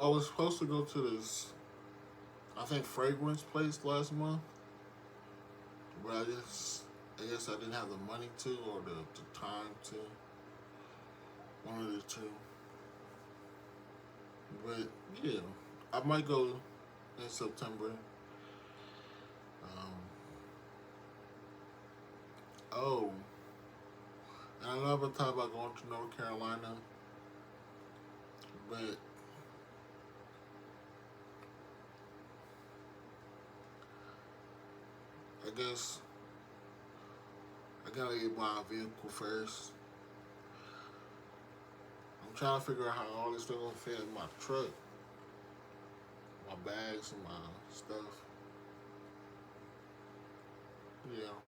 I was supposed to go to this, I think, fragrance place last month, but I guess I didn't have the money to or the time to. One of the two. But yeah, I might go in September. Um, oh, and I never thought about going to North Carolina, but I guess I gotta get my vehicle first. I'm trying to figure out how all this stuff gonna fit in my truck, my bags and my stuff. Yeah.